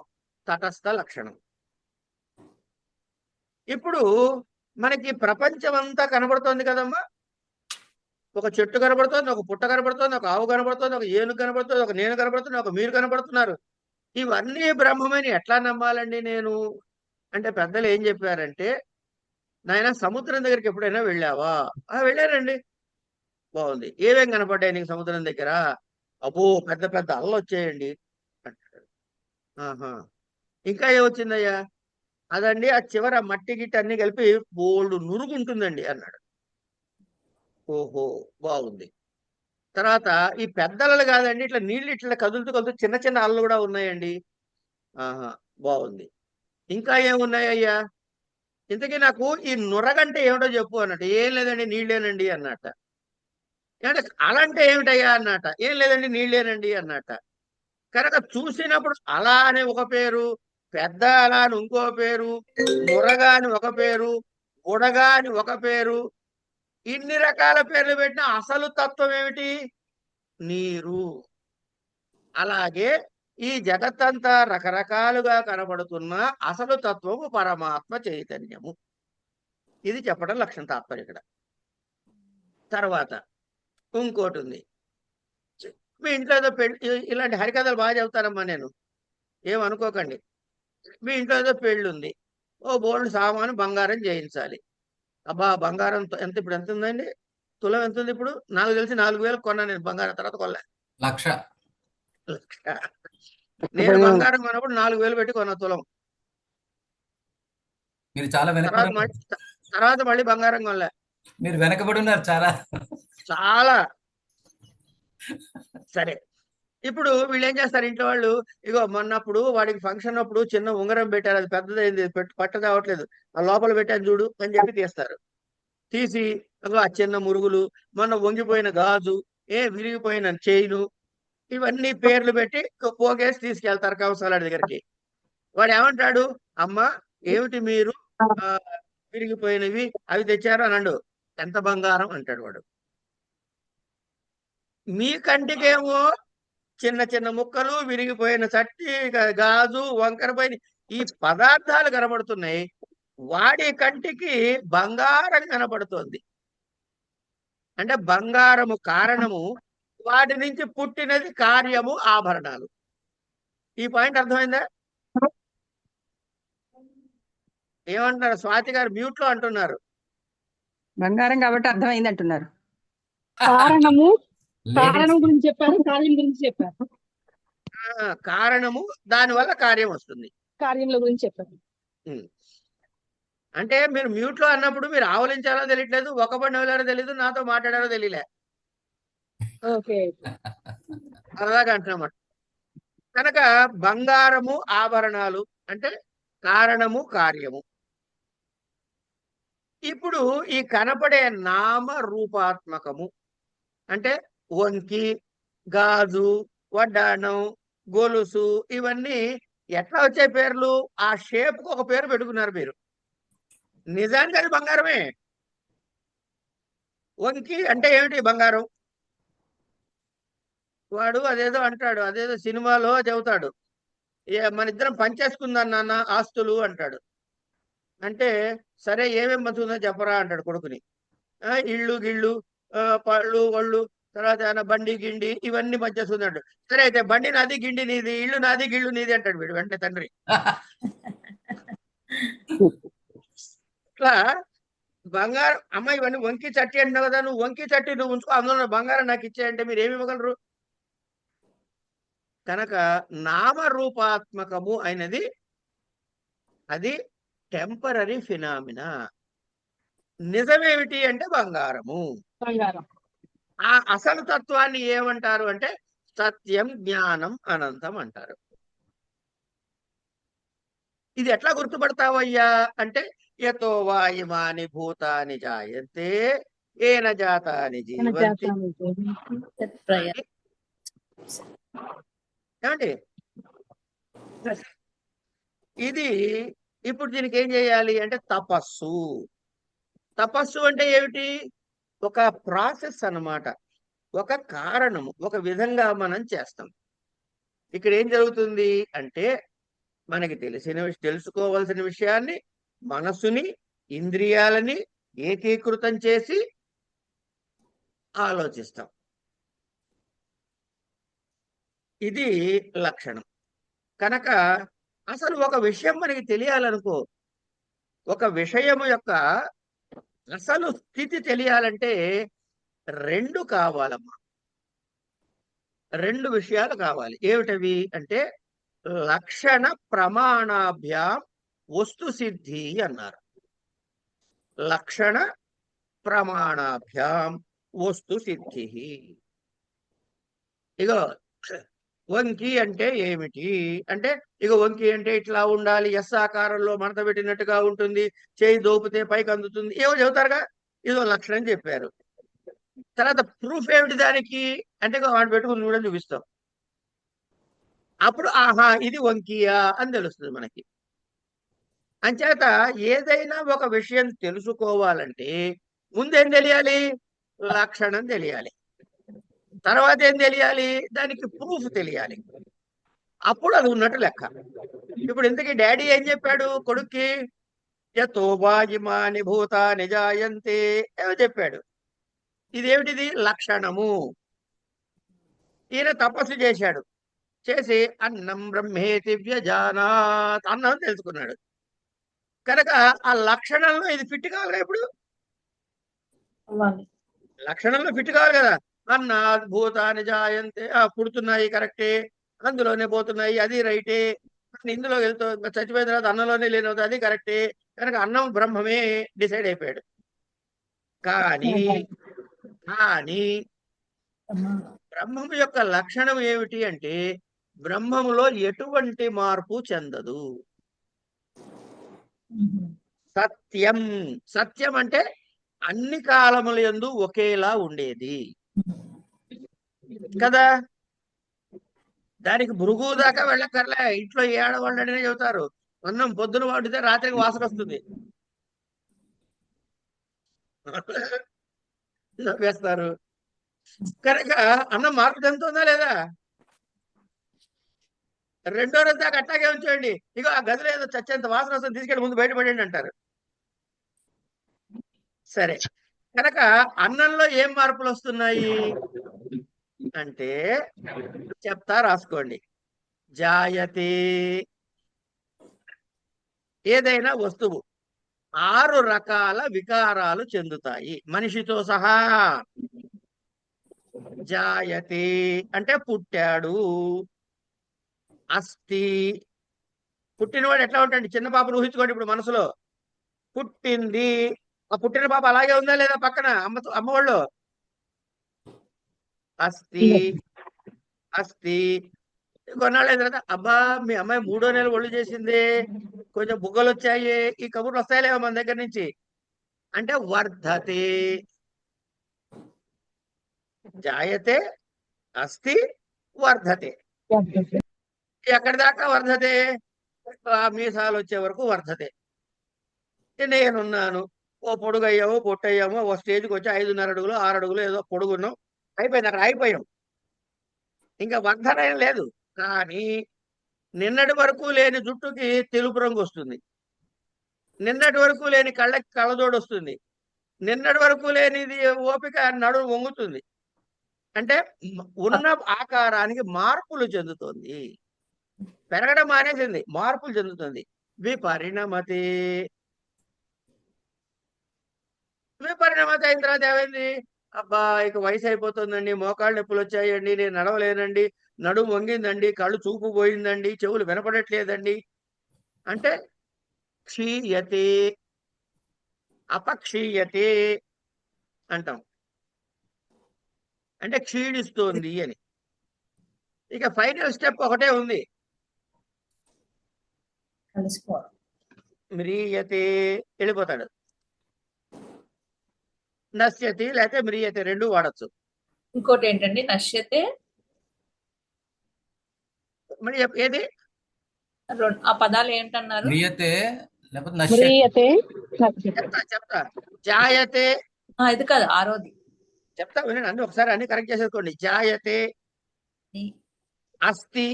తటస్థ లక్షణం. ఇప్పుడు మనకి ప్రపంచం అంతా కనబడుతోంది కదమ్మా. ఒక చెట్టు కనబడుతోంది, ఒక పుట్ట కనబడుతోంది, ఒక ఆవు కనబడుతోంది, ఒక ఏనుగు కనబడుతుంది, ఒక నేను కనబడుతున్నా, ఒక మీరు కనబడుతున్నారు. ఇవన్నీ బ్రహ్మమని ఎట్లా నమ్మాలండి నేను అంటే పెద్దలు ఏం చెప్పారంటే, నాయన సముద్రం దగ్గరికి ఎప్పుడైనా వెళ్ళావా? వెళ్ళారండి. బాగుంది. ఏమేం కనపడ్డాయి నీకు సముద్రం దగ్గర? అబ్బో పెద్ద పెద్ద అలలు వచ్చాయండి అంటాడు. ఆహా, ఇంకా ఏమొచ్చిందయ్యా? అదండి ఆ చివర మట్టి గిట్టి అన్ని కలిపి బోల్డు నురుగుంటుందండి అన్నాడు. ఓహో, బాగుంది. తర్వాత ఈ పెద్ద అలలు కాదండి, ఇట్లా నీళ్ళు ఇట్లా కదులుతూ కదులుతూ చిన్న చిన్న అలలు కూడా ఉన్నాయండి. ఆహా, బాగుంది. ఇంకా ఏమున్నాయ్యా? ఇంతకీ నాకు ఈ నురగంటే ఏమిటో చెప్పు అన్నట్టు. ఏం లేదండి నీళ్ళేనండి అన్నట్ట. అంటే అలంటే ఏమిటయ్యా అన్నట్ట. ఏం లేదండి నీళ్ళేనండి అన్నట్ట. కనుక చూసినప్పుడు అలా అని ఒక పేరు, పెద్ద అలా అని ఇంకో పేరు, నురగా అని ఒక పేరు, బుడగా అని ఒక పేరు, ఇన్ని రకాల పేర్లు పెట్టిన అసలు తత్వం ఏమిటి? నీరు. అలాగే ఈ జగత్తంతా రకరకాలుగా కనబడుతున్న అసలు తత్వము పరమాత్మ చైతన్యము. ఇది చెప్పడం లక్ష్యం తాత్పర్యం ఇక్కడ. తర్వాత ఇంకోటి ఉంది. మీ ఇంట్లో ఏదో ఇలాంటి హరికథలు బాగా చెబుతానమ్మా నేను, ఏమనుకోకండి. మీ ఇంట్లో ఏదో పెళ్ళి ఉంది, ఓ బోల్డ్ సామాను బంగారం చేయించాలి. అబ్బా బంగారం ఎంత ఇప్పుడు ఎంత ఉందండి? తులం ఎంత ఉంది ఇప్పుడు? నాకు తెలిసి 4,000 కొన్నా నేను బంగారం, తర్వాత కొనలే. 1,00,000. నేను బంగారం కొన్నప్పుడు 4,000 పెట్టి కొన్న తులం. మీరు చాలా వెనకబడి తర్వాత మళ్ళీ బంగారం కొనలే. మీరు వెనకబడి ఉన్నారు చాలా చాలా. సరే, ఇప్పుడు వీళ్ళు ఏం చేస్తారు ఇంట్లో వాళ్ళు? ఇగో మొన్నప్పుడు వాడికి ఫంక్షన్ అప్పుడు చిన్న ఉంగరం పెట్టారు, అది పెద్దదైంది, పట్ట తేవట్లేదు, ఆ లోపల పెట్టాను చూడు అని చెప్పి తీస్తారు. తీసి ఆ చిన్న మురుగులు, మొన్న వంగిపోయిన గాజు, విరిగిపోయిన చైను, ఇవన్నీ పేర్లు పెట్టి పోగేసి తీసుకెళ్తారు కౌసలాడి దగ్గరికి. వాడు ఏమంటాడు? అమ్మ ఏమిటి మీరు విరిగిపోయినవి అవి తెచ్చారు అనండు. ఎంత బంగారం అంటాడు వాడు. మీ కంటికేమో చిన్న చిన్న ముక్కలు, విరిగిపోయిన చట్టి, గాజు, వంకరపోయిన ఈ పదార్థాలు కనబడుతున్నాయి. వాడి కంటికి బంగారం కనబడుతోంది. అంటే బంగారము కారణము, వాటి నుంచి పుట్టినది కార్యము, ఆభరణాలు. ఈ పాయింట్ అర్థమైందా? ఏమంటున్నారు? స్వాతి గారు మ్యూట్ లో అంటున్నారు. బంగారం కాబట్టి అర్థమైంది అంటున్నారు. కారణము లేడీస్ గురించి చెప్పారు, కార్యం గురించి చెప్పారు. కారణము, దానివల్ల కార్యం వస్తుంది. కార్యంలో గురించి చెప్పారు. అంటే మీరు మ్యూట్ లో అన్నప్పుడు మీరు ఆవలించారో తెలియట్లేదు, ఒక పని వెళ్ళారో తెలియదు, నాతో మాట్లాడారో తెలియలే. ఓకే, అలాగా అంటున్నమాట. కనుక బంగారము, ఆభరణాలు అంటే కారణము, కార్యము. ఇప్పుడు ఈ కనపడే నామ రూపాత్మకము, అంటే వంకి, గాజు, వడ్డాణం, గొలుసు ఇవన్నీ ఎట్లా వచ్చే పేర్లు? ఆ షేప్ కు ఒక పేరు పెట్టుకున్నారు మీరు. నిజానికి అది బంగారమే. వంకి అంటే ఏమిటి? బంగారం. వాడు అదేదో అంటాడు, అదేదో సినిమాలో చెబుతాడు, మన ఇద్దరం పంచేసుకుందాం నాన్న ఆస్తులు అంటాడు. అంటే సరే ఏమేమి మంచుకుందో చెప్పరా అంటాడు కొడుకుని. ఇళ్ళు గిళ్ళు, పళ్ళు ఒళ్ళు, తర్వాత ఏమైనా బండి గిండి ఇవన్నీ పంచేసుకుందాడు. సరే అయితే బండి నాది, గిండి నీది, ఇల్లు నాది, గిళ్ళు నీది అంటాడు వీడు వెంటనే తండ్రి. ఇట్లా బంగారం, అమ్మ ఇవన్నీ వంకి చట్టి అంటున్నావు కదా, నువ్వు వంకి చట్టి నువ్వు ఉంచుకో, అందులో బంగారం నాకు ఇచ్చేయంటే మీరు ఏమి ఇవ్వగలరు? కనుక నామరూపాత్మకము అయినది అది టెంపరరీ ఫినామినా. నిజమేమిటి అంటే బంగారము. బంగారం. ఆ అసలు తత్వాన్ని ఏమంటారు అంటే సత్యం, జ్ఞానం, అనంతం అంటారు. ఇది ఎట్లా గుర్తుపడతావయ్యా అంటే యతో వా ఇమాని భూతాని జాయంతే ఏన జాతాని జీవంతి. ఏమండి ఇది ఇప్పుడు దీనికి ఏం చేయాలి అంటే తపస్సు. తపస్సు అంటే ఏమిటి? ఒక ప్రాసెస్ అన్నమాట, ఒక కారణము, ఒక విధంగా మనం చేస్తాం. ఇక్కడ ఏం జరుగుతుంది అంటే మనకి తెలుసుకోవలసిన విషయాన్ని, మనసుని, ఇంద్రియాలని ఏకీకృతం చేసి ఆలోచిస్తాం. ఇది లక్షణం. కనుక అసలు ఒక విషయం మనకి తెలియాలనుకో, ఒక విషయము యొక్క అసలు స్థితి తెలియాలంటే రెండు కావాలమ్మా. రెండు విషయాలు కావాలి. ఏమిటవి అంటే లక్షణ ప్రమాణాభ్యాం వస్తు సిద్ధి అన్నారు. లక్షణ ప్రమాణాభ్యాం వస్తు సిద్ధి. ఇగో వంకి అంటే ఏమిటి అంటే, ఇక వంకి అంటే ఇట్లా ఉండాలి, ఎస్ ఆకారంలో మడత పెట్టినట్టుగా ఉంటుంది, చేయి దోపితే పైకి అందుతుంది, ఏమో చెబుతారుగా. ఇదో లక్షణం చెప్పారు. తర్వాత ప్రూఫ్ ఏమిటి దానికి అంటే వాడు పెట్టుకుని చూడని చూపిస్తాం. అప్పుడు ఆహా ఇది వంకియా అని తెలుస్తుంది మనకి. అంచేత ఏదైనా ఒక విషయం తెలుసుకోవాలంటే ముందేం తెలియాలి? లక్షణం తెలియాలి. తర్వాత ఏం తెలియాలి? దానికి ప్రూఫ్ తెలియాలి. అప్పుడు అది ఉన్నట్టు లెక్క. ఇప్పుడు ఇంతకీ డాడీ ఏం చెప్పాడు కొడుక్కి? యతో వా ఇమాని భూతాని జాయంతే ఏమో చెప్పాడు. ఇదేమిటిది? లక్షణము. ఈయన తపస్సు చేశాడు, చేసి అన్నం బ్రహ్మేతి వ్యజానాత్, అన్నం తెలుసుకున్నాడు. కనుక ఆ లక్షణంలో ఇది ఫిట్ కావాలి. ఇప్పుడు లక్షణంలో ఫిట్ కావాలి కదా. అన్నాత్ భూతాని జాయంతే, పుడుతున్నాయి కరెక్టే, అందులోనే పోతున్నాయి అది రైటే, ఇందులో వెళ్తూ చచ్చిపోయిన తర్వాత అన్నంలోనే లేనవుతుంది అది కరెక్టే. కనుక అన్నం బ్రహ్మమే డిసైడ్ అయిపోయాడు. కానీ కానీ బ్రహ్మము యొక్క లక్షణం ఏమిటి అంటే బ్రహ్మములో ఎటువంటి మార్పు చెందదు. సత్యం. సత్యం అంటే అన్ని కాలముల యందు ఒకేలా ఉండేది కదా. దానికి భృగు దాకా వెళ్ళక్కర్లే. ఇంట్లో ఏ ఆడవాళ్ళు అడిగినా చెబుతారు, అన్నం పొద్దున వండితే రాత్రికి వాసన వస్తుంది వేస్తారు. కనుక అన్నం మార్పు చెందుతుందా లేదా? రెండో రోజు దాకా అట్టాగే ఉంచండి, ఇక ఆ గదిలో ఏదో చచ్చేంత వాసన వస్తుంది, తీసుకెళ్ళి ముందు బయటపడండి అంటారు. సరే, కనుక అన్నంలో ఏం మార్పులు వస్తున్నాయి అంటే చెప్తా, రాసుకోండి. జాయతే, ఏదైనా వస్తువు 6 రకాల వికారాలు చెందుతాయి మనిషితో సహా. జాయతే అంటే పుట్టాడు. అస్థి, పుట్టినవాడు ఎట్లా ఉంటాడు? చిన్న పాపను ఊహించుకోండి ఇప్పుడు మనసులో. పుట్టింది, ఆ పుట్టిన పాప అలాగే ఉందా లేదా పక్కన అమ్మవాళ్ళు? అస్థి అస్థి. కొన్నాళ్ళైన తర్వాత అబ్బా మీ అమ్మాయి 3వ నెల ఒళ్ళు చేసింది, కొంచెం బుగ్గలు వచ్చాయి, ఈ కబుర్లు వస్తాయిలేవా మన దగ్గర నుంచి అంటే వర్ధతే. జాయతే అస్తి వర్ధతే. ఎక్కడి దాకా వర్ధతే? ఆ మీసాలు వచ్చే వరకు వర్ధతే. నేనున్నాను, ఓ పొడుగయ్యామో పొట్టయ్యామో ఓ స్టేజ్కి వచ్చి 5.5 అడుగులు 6 అడుగులు ఏదో పొడుగున్నాం, అయిపోయింది, అక్కడ అయిపోయాం, ఇంకా వర్ధన ఏం లేదు. కానీ నిన్నటి వరకు లేని జుట్టుకి తెలుపు రంగు వస్తుంది, నిన్నటి వరకు లేని కళ్ళకి కళ్ళజోడు వస్తుంది, నిన్నటి వరకు లేనిది ఓపిక నడుము వంగుతుంది. అంటే ఉన్న ఆకారానికి మార్పులు చెందుతుంది, పెరగడం మానేసింది, మార్పులు చెందుతుంది. విపరిణమతి. విపరిణమతి అయిన తర్వాత ఏమైంది? అబ్బా ఇక వయసు అయిపోతుందండి, మోకాళ్ళు నొప్పులు వచ్చాయండి, నేను నడవలేనండి, నడుము వంగిందండి, కళ్ళు చూపు పోయిందండి, చెవులు వినపడట్లేదండి అంటే క్షీయతే, అపక్షీయతే అంటాం, అంటే క్షీణిస్తోంది అని. ఇక ఫైనల్ స్టెప్ ఒకటే ఉంది, కలిసిపోవడం. మ్రియతే, వెళ్ళిపోతాడు. నశ్యతి లేకపోతే మ్రియతే రెండు వాడచ్చు. ఇంకోటి ఏంటండి? నశ్యతే. మరి ఏది? ఆ పదాలు ఏంటన్నారు? మ్రియతే లేకపోతే నశ్యతే. మ్రియతే. చెప్తా. జాయతే. ఇది కాదు, ఆరోది చెప్తా వినండి, అన్ని ఒకసారి అన్ని కరెక్ట్ చేసేసుకోండి. జాయతే, అస్థి.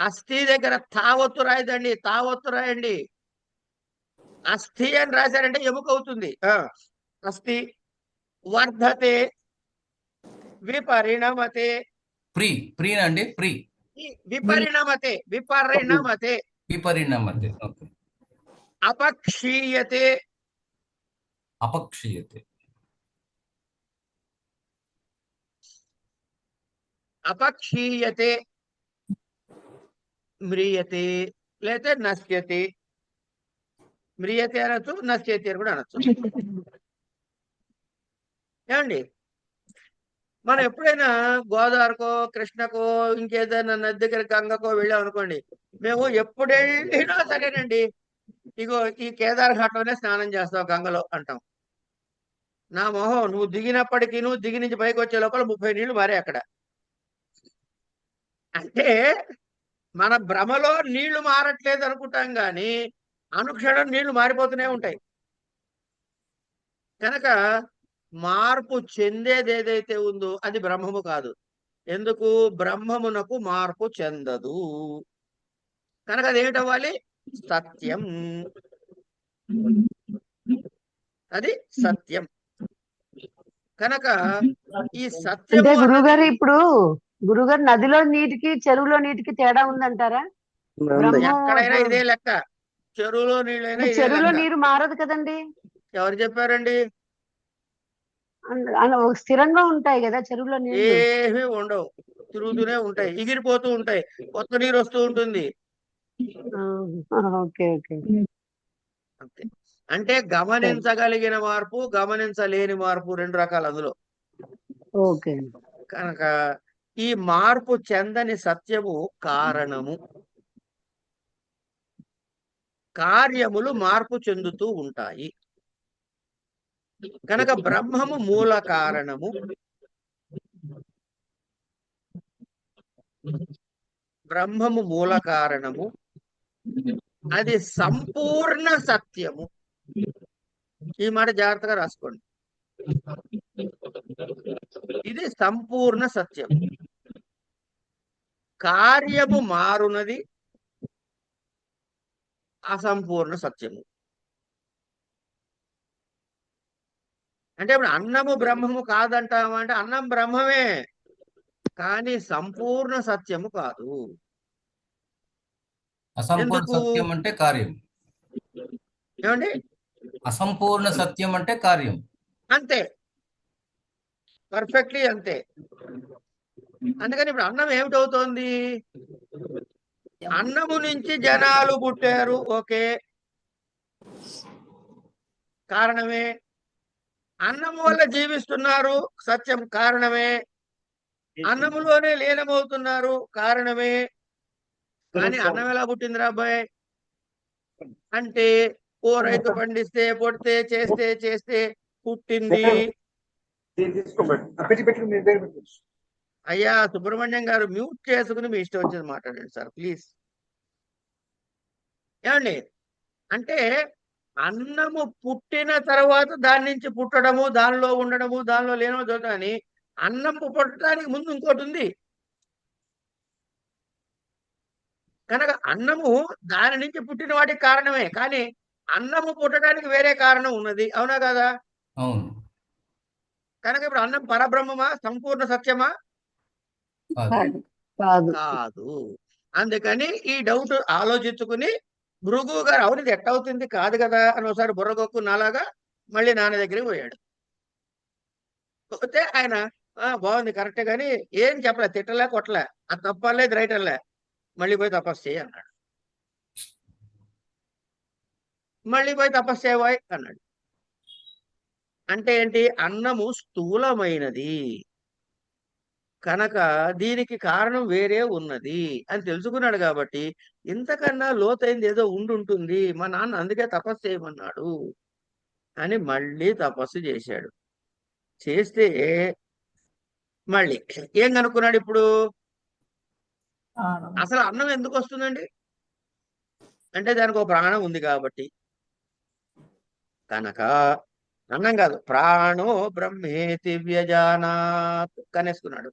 అస్థి దగ్గర తావత్తు రాయదండి, తావత్తు రాయండి. అస్థి అని రాశారంటే ఎముక అవుతుంది. అస్థి. వర్ధతే, విపరిణమతే. ప్రీ అండి, విపరిణమతే. విపరిణమతే. ఓకే. అపక్షీయతే. అపక్షీయతే. అపక్షీయతే, మ్రియతే లేకపోతే నశ్యతే. మ్రియతే అనొచ్చు, నశ్యతే అని కూడా అనొచ్చు. ఏమండి, మనం ఎప్పుడైనా గోదావరికో కృష్ణకో ఇంకేదైనా నది దగ్గర గంగకో వెళ్ళాం అనుకోండి, మేము ఎప్పుడు వెళ్ళినా సరేనండి, ఇగో ఈ కేదార్ ఘాట్లోనే స్నానం చేస్తావు గంగలో అంటాం. నా మొహం, నువ్వు దిగినప్పటికీ నువ్వు దిగి నుంచి పైకి వచ్చే లోపల 30 నీళ్లు మారే అక్కడ. అంటే మన భ్రమలో నీళ్లు మారట్లేదు అనుకుంటాం కానీ అనుక్షణం నీళ్లు మారిపోతూనే ఉంటాయి. కనుక మార్పు చెందేది ఏదైతే ఉందో అది బ్రహ్మము కాదు. ఎందుకు? బ్రహ్మమునకు మార్పు చెందదు కనుక అది ఏమిటవ్వాలి? సత్యం. అది సత్యం. కనుక ఈ సత్యం అంటే గురుగారు, ఇప్పుడు గురుగారు నదిలో నీటికి చెరువులో నీటికి తేడా ఉందంటారా? ఎక్కడైనా ఇదే లెక్క, చెరువులో నీళ్ళైనా ఇదే చెరువులో లెక్క. నీరు మారదు కదండి. ఎవరు చెప్పారండి? స్థిరంగా ఉంటాయి కదా చెరువులో నీళ్ళు. ఏమీ ఉండవు, తిరుగుతూనే ఉంటాయి, ఎగిరిపోతూ ఉంటాయి, కొత్త నీరు వస్తూ ఉంటుంది. Okay okay. అంతే. అంటే గమనించగలిగిన మార్పు, గమనించలేని మార్పు రెండు రకాలు అందులో. ఓకే. కనుక ఈ మార్పు చెందని సత్యము కారణము. కార్యములు మార్పు చెందుతూ ఉంటాయి కనుక బ్రహ్మము మూల కారణము. బ్రహ్మము మూల కారణము, అది సంపూర్ణ సత్యము. ఈ మాట జాగ్రత్తగా రాసుకోండి. ఇది సంపూర్ణ సత్యం. కార్యము మారునది అసంపూర్ణ సత్యము. అంటే ఇప్పుడు అన్నము బ్రహ్మము కాదంటామా అంటే అన్నం బ్రహ్మమే, కానీ సంపూర్ణ సత్యము కాదు. అసంపూర్ణ సత్యం అంటే కార్యం. ఏమండి? అసంపూర్ణ సత్యం అంటే కార్యం. అంతే, పర్ఫెక్ట్లీ అంతే. అందుకని ఇప్పుడు అన్నం ఏమిటవుతోంది? అన్నము నుంచి జనాలు పుట్టారు, ఓకే, కారణమే. అన్నము వల్ల జీవిస్తున్నారు, సత్యం, కారణమే. అన్నములోనే లీనమవుతున్నారు, కారణమే. కానీ అన్నం ఎలా పుట్టిందిరా అబ్బాయి అంటే ఓ రైతు పండిస్తే పొడితే చేస్తే పుట్టింది. అయ్యా సుబ్రహ్మణ్యం గారు మ్యూట్ చేసుకుని మీ ఇష్టం వచ్చేది మాట్లాడండి సార్ ప్లీజ్. ఏమండి అంటే అన్నము పుట్టిన తర్వాత దాని నుంచి పుట్టడము, దానిలో ఉండడము, దానిలో లేనో చూడని అన్నం పుట్టడానికి ముందు ఇంకోటి ఉంది కనుక అన్నము దాని నుంచి పుట్టిన వాటికి కారణమే, కానీ అన్నము పుట్టడానికి వేరే కారణం ఉన్నది. అవునా కదా? అవును. కనుక ఇప్పుడు అన్నం పరబ్రహ్మమా, సంపూర్ణ సత్యమా? కాదు. కాదు. కాదు. అందుకని ఈ డౌట్ ఆలోచించుకుని భృగు గారు అవును ఇది ఎట్టవుతుంది కాదు కదా అని ఒకసారి బుర్రగొక్కు నాలాగా మళ్ళీ నాన్న దగ్గరికి పోయాడు. పోతే ఆయన బాగుంది కరెక్టే కానీ ఏం చెప్పలే, తిట్టలే కొట్టలే, అది తప్పలే ఇది రైట్ అలే, మళ్ళీ పోయి తపస్సు చేయి అన్నాడు. మళ్ళీ పోయి తపస్సు చేయబోయ్ అన్నాడు. అంటే ఏంటి? అన్నము స్థూలమైనది కనుక దీనికి కారణం వేరే ఉన్నది అని తెలుసుకున్నాడు. కాబట్టి ఇంతకన్నా లోతైంది ఏదో ఉండుంటుంది, మా నాన్న అందుకే తపస్సు చేయమన్నాడు అని మళ్ళీ తపస్సు చేశాడు. చేస్తే మళ్ళీ ఏం కనుక్కున్నాడు ఇప్పుడు? అసలు అన్నం ఎందుకు వస్తుందండి అంటే దానికి ఒక ప్రాణం ఉంది కాబట్టి. కనుక అన్నం కాదు, ప్రాణో బ్రహ్మేతి వ్యజానాత్ కనేసుకున్నాడు.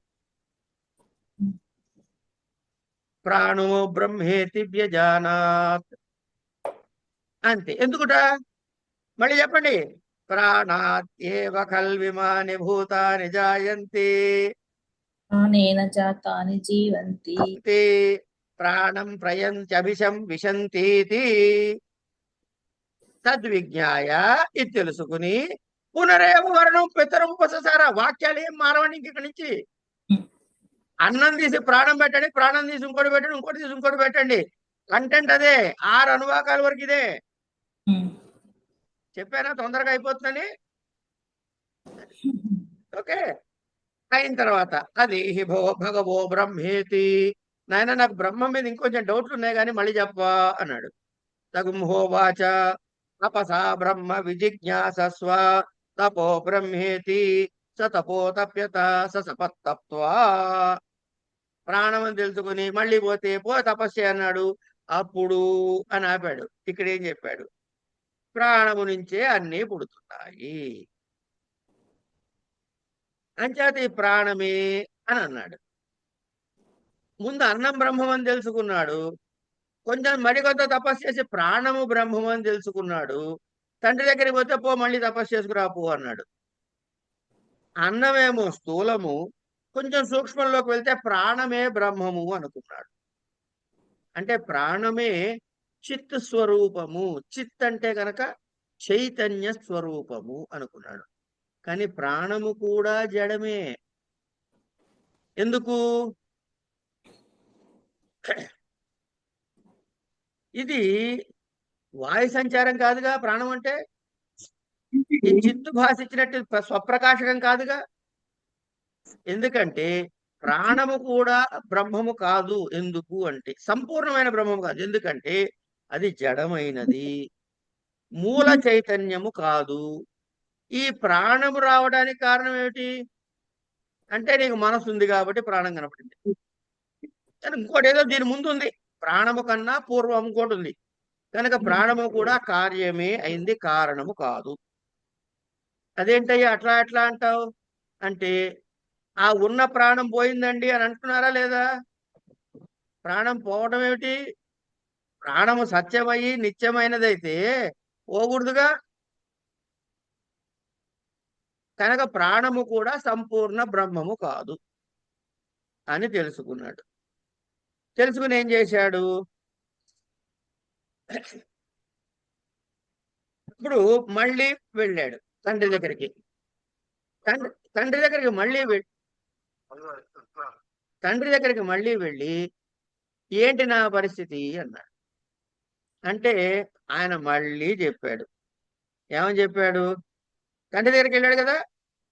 ప్రాణో బ్రహ్మేతి వ్యజానాత్ అంతే. ఎందుకుట మళ్ళీ చెప్పండి. ప్రాణాత్ ఏవ కల్విమాని భూతాని జాయంతి ప్రాణేన జాతాని జీవంతి ప్రాణం ప్రయంత్యభిషం విశంతీతి తద్విజ్ఞాయ ఇది తెలుసుకుని పునరేవ వర్ణం పితరం ఉపససార. వాక్యాలు ఏం మారవండి ఇంక నుంచి. అన్నం తీసి ప్రాణం పెట్టండి, ప్రాణం తీసి ఇంకోటి పెట్టండి, ఇంకోటి తీసి ఇంకోటి పెట్టండి, కంటెంట్ అదే. 6 అనువాకాల వరకు ఇదే. చెప్పానా తొందరగా అయిపోతుందని? ఓకే. అయిన తర్వాత అది భగవో బ్రహ్మేతి. నాయన నాకు బ్రహ్మం మీద ఇంకొంచెం డౌట్లు ఉన్నాయి కానీ మళ్ళీ చెప్పవా అన్నాడు. తగుంహోవాచ తపసా బ్రహ్మ విజిజ్ఞాసస్వ తపో బ్రహ్మేతి స తపో తప్యత స సపత్తప్త్వా. ప్రాణం అని తెలుసుకుని మళ్ళీ పోతే తపస్సు అన్నాడు. అప్పుడు అని ఆపాడు. ఇక్కడ ఏం చెప్పాడు? ప్రాణము నుంచే అన్నీ పుడుతున్నాయి అంచేత ఈ ప్రాణమే అని అన్నాడు. ముందు అన్నం బ్రహ్మం అని తెలుసుకున్నాడు. కొంచెం మరికొంత తపస్సు చేసి ప్రాణము బ్రహ్మం అని తెలుసుకున్నాడు. తండ్రి దగ్గరికి పోతే మళ్ళీ తపస్సు చేసుకురా అన్నాడు. అన్నమేమో స్థూలము, కొంచెం సూక్ష్మంలోకి వెళ్తే ప్రాణమే బ్రహ్మము అనుకున్నాడు. అంటే ప్రాణమే చిత్ స్వరూపము. చిత్ అంటే కనుక చైతన్య స్వరూపము అనుకున్నాడు. కానీ ప్రాణము కూడా జడమే. ఎందుకు? ఇది వాయు సంచారం కాదుగా ప్రాణం అంటే. ఈ చిత్తు భాష ఇచ్చినట్టు స్వప్రకాశకం కాదుగా. ఎందుకంటే ప్రాణము కూడా బ్రహ్మము కాదు. ఎందుకు అంటే సంపూర్ణమైన బ్రహ్మము కాదు. ఎందుకంటే అది జడమైనది, మూల చైతన్యము కాదు. ఈ ప్రాణము రావడానికి కారణం ఏమిటి అంటే నీకు మనసు ఉంది కాబట్టి ప్రాణం కనపడింది. ఇంకోటి ఏదో దీని ముందు ఉంది, ప్రాణము కన్నా పూర్వం ఇంకోటి ఉంది. కనుక ప్రాణము కూడా కార్యమే అయింది, కారణము కాదు. అదేంటయ్యా అట్లా ఎట్లా అంటావు అంటే ఆ ఉన్న ప్రాణం పోయిందండి అని అంటున్నారా లేదా? ప్రాణం పోవడం ఏమిటి? ప్రాణము సత్యమయ్యి నిత్యమైనదైతే పోకూడదుగా. కనుక ప్రాణము కూడా సంపూర్ణ బ్రహ్మము కాదు అని తెలుసుకున్నాడు. తెలుసుకుని ఏం చేశాడు? ఇప్పుడు మళ్ళీ వెళ్ళాడు తండ్రి దగ్గరికి. తండ్రి దగ్గరికి మళ్ళీ వెళ్ళి ఏంటి నా పరిస్థితి అన్నాడు. అంటే ఆయన మళ్ళీ చెప్పాడు. ఏమని చెప్పాడు? తండ్రి దగ్గరికి వెళ్ళాడు కదా,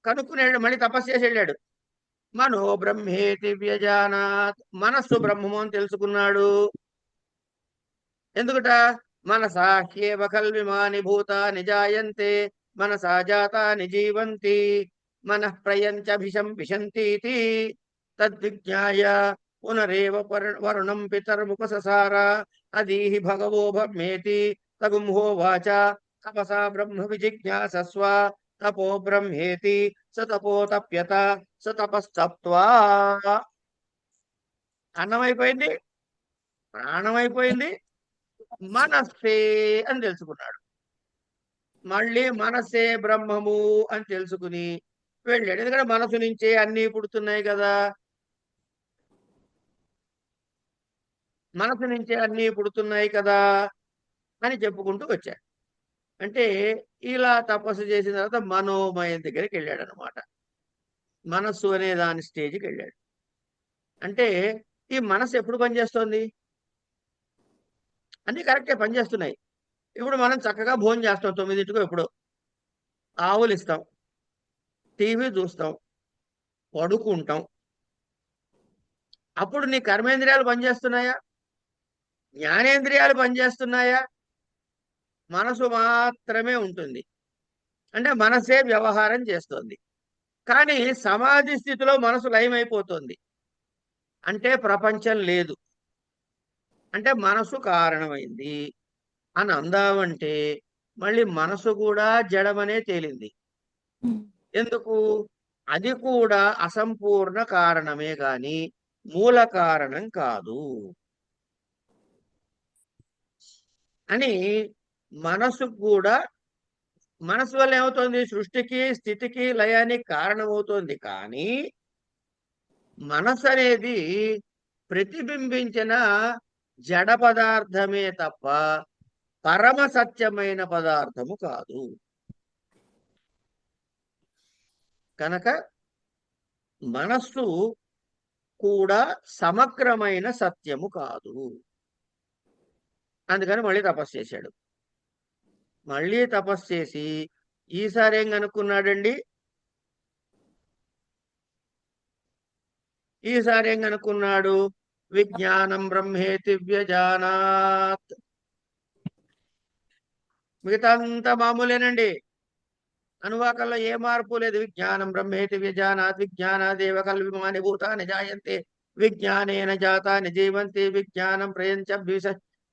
కనుక్కుని వెళ్ళాడు, మళ్ళీ తపస్సు చేసి వెళ్ళాడు. మనో బ్రహ్మేతి వ్యజానాత్. మనస్సు బ్రహ్మము అని తెలుసుకున్నాడు. ఎందుకుట? మనసా హ్యేవ కల్విమాని భూతాని జాయంతే మనసా జాతాని జీవంతి మనః ప్రయంచభిషం విశంతీతి తద్విజ్ఞాయ పునరేవ వరుణం పితర్ముపససార అదీహి భగవో బ్రహ్మేతి తగుంహోవాచ తపసా బ్రహ్మ విజిజ్ఞాసస్వ తపో బ్రహ్మేతి స తపోతప్యత స తపస్తప్త్వా. అన్నమైపోయింది, ప్రాణమైపోయింది, మనస్సే అని తెలుసుకున్నాడు. మళ్ళీ మనస్సే బ్రహ్మము అని తెలుసుకుని వెళ్ళాడు. ఎందుకంటే మనసు నుంచే అన్ని పుడుతున్నాయి కదా, మనసు నుంచే అన్ని పుడుతున్నాయి కదా అని చెప్పుకుంటూ వచ్చాడు. అంటే ఇలా తపస్సు చేసిన తర్వాత మనోమయం దగ్గరికి వెళ్ళాడు అనమాట. మనస్సు అనే దాని స్టేజ్కి వెళ్ళాడు. అంటే ఈ మనసు ఎప్పుడు పనిచేస్తోంది? అన్ని కరెక్టే పనిచేస్తున్నాయి. ఇప్పుడు మనం చక్కగా భోజనం చేస్తాం 9ంటికో ఎప్పుడో, ఆవులు ఇస్తాం, టీవీ చూస్తాం, పడుకుంటాం. అప్పుడు నీ కర్మేంద్రియాలు పనిచేస్తున్నాయా? జ్ఞానేంద్రియాలు పనిచేస్తున్నాయా? మనసు మాత్రమే ఉంటుంది. అంటే మనసే వ్యవహారం చేస్తుంది. కానీ సమాధి స్థితిలో మనసు లయమైపోతుంది. అంటే ప్రపంచం లేదు, అంటే మనసు కారణమైంది అని అందామంటే మళ్ళీ మనసు కూడా జడమనే తేలింది. ఎందుకు? అది కూడా అసంపూర్ణ కారణమే గాని మూల కారణం కాదు అని మనసు కూడా, మనసు వల్ల ఏమవుతుంది? సృష్టికి స్థితికి లయానికి కారణమవుతోంది. కానీ మనసు అనేది ప్రతిబింబించిన జడ పదార్థమే తప్ప పరమ సత్యమైన పదార్థము కాదు. కనుక మనస్సు కూడా సమగ్రమైన సత్యము కాదు. అందుకని మళ్ళీ తపస్సు చేశాడు. మళ్ళీ తపస్సు చేసి ఈసారి ఏం కనుక్కున్నాడండి? ఈసారి ఏం కనుక్కున్నాడు? విజ్ఞానం బ్రహ్మేతి వ్యజానాత్. మిగతా అంతా మామూలేనండి, అనువాకంలో ఏ మార్పు లేదు. విజ్ఞానం బ్రహ్మేతి వ్యజానాత్ విజ్ఞానాదేవ కల్విమాని భూతాని జాయంతే విజ్ఞానేన జాతాని జీవంతి విజ్ఞానం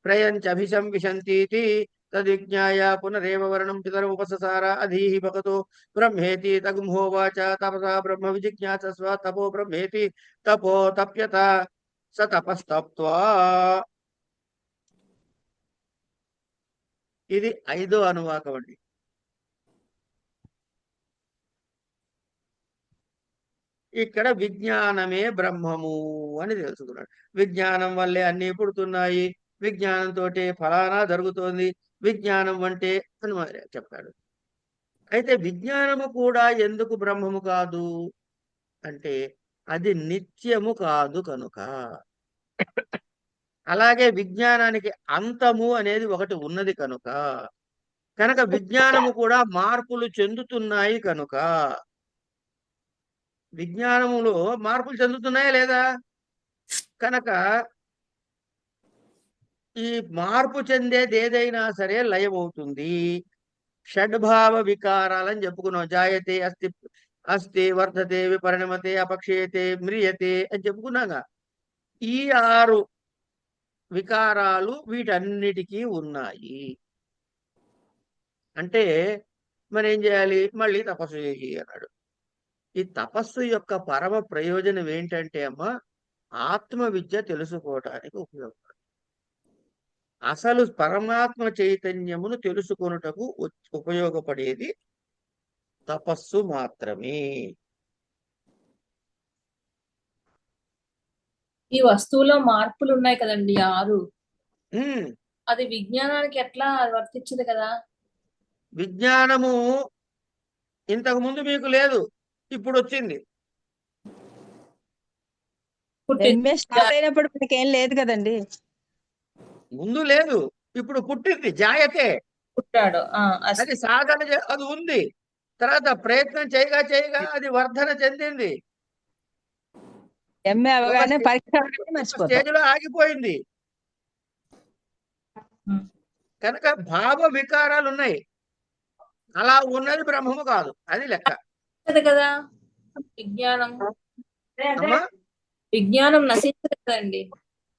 ప్రయంచభిషం విశంతీతి తద్విజ్ఞాయ పునరేవ వర్ణం పితరముపససార అధీహి భగతో బ్రహ్మేతి తగుంహోవాచ తపసా బ్రహ్మ విజిజ్ఞాసస్వ తపో బ్రహ్మేతి తపో తప్యత స తపస్తప్త్వా. ఇది 5వ అనువాకం అండి. ఇక్కడ విజ్ఞానమే బ్రహ్మము అని తెలుసుకున్నాడు. విజ్ఞానం వల్లే అన్ని పుడుతున్నాయి, విజ్ఞానంతో ఫలానా జరుగుతోంది, విజ్ఞానం అంటే అని చెప్పాడు. అయితే విజ్ఞానము కూడా ఎందుకు బ్రహ్మము కాదు అంటే అది నిత్యము కాదు కనుక. అలాగే విజ్ఞానానికి అంతము అనేది ఒకటి ఉన్నది కనుక. కనుక విజ్ఞానము కూడా మార్పులు చెందుతున్నాయి కనుక. విజ్ఞానములో మార్పులు చెందుతున్నాయా లేదా? కనుక ఈ మార్పు చెందేది ఏదైనా సరే లయమవుతుంది. షడ్భావ వికారాలని చెప్పుకున్నాం. జాయతే, అస్తి అస్తి వర్ధతే, విపరిణమతే, అపక్షయతే, మ్రియతే అని చెప్పుకున్నాగా. ఈ 6 వికారాలు వీటన్నిటికీ ఉన్నాయి. అంటే మరి ఏం చేయాలి? మళ్ళీ తపస్సు చేయి అన్నాడు. ఈ తపస్సు యొక్క పరమ ప్రయోజనం ఏంటంటే అమ్మా, ఆత్మ విద్య తెలుసుకోవటానికి ఉపయోగపడుతుంది. అసలు పరమాత్మ చైతన్యమును తెలుసుకొనుటకు ఉపయోగపడేది తపస్సు మాత్రమే. ఈ వస్తువులో మార్పులు ఉన్నాయి కదండి 6. ఉమ్, అది విజ్ఞానానికి ఎట్లా వర్తించదు కదా? విజ్ఞానము ఇంతకు ముందు మీకు లేదు, ఇప్పుడు వచ్చింది. ఎంఏ స్టార్ట్ అయినప్పుడు మనకేం లేదు కదండి. ముందు లేదు, ఇప్పుడు పుట్టింది. జాయతే పుట్టాడు. అది సాధన అది ఉంది. తర్వాత ప్రయత్నం చేయగా చేయగా అది వర్ధన చెందింది. ఎంఏ అవగానే ఒక పరీక్ష మర్చిపోతాం. స్టేజ్ లో ఆగిపోయింది. కనుక భావ వికారాలు ఉన్నాయి. అలా ఉన్నది బ్రహ్మము కాదు, అది లెక్క. కదా కదా విజ్ఞానం అమ్మా విజ్ఞానం నశించదు కదండి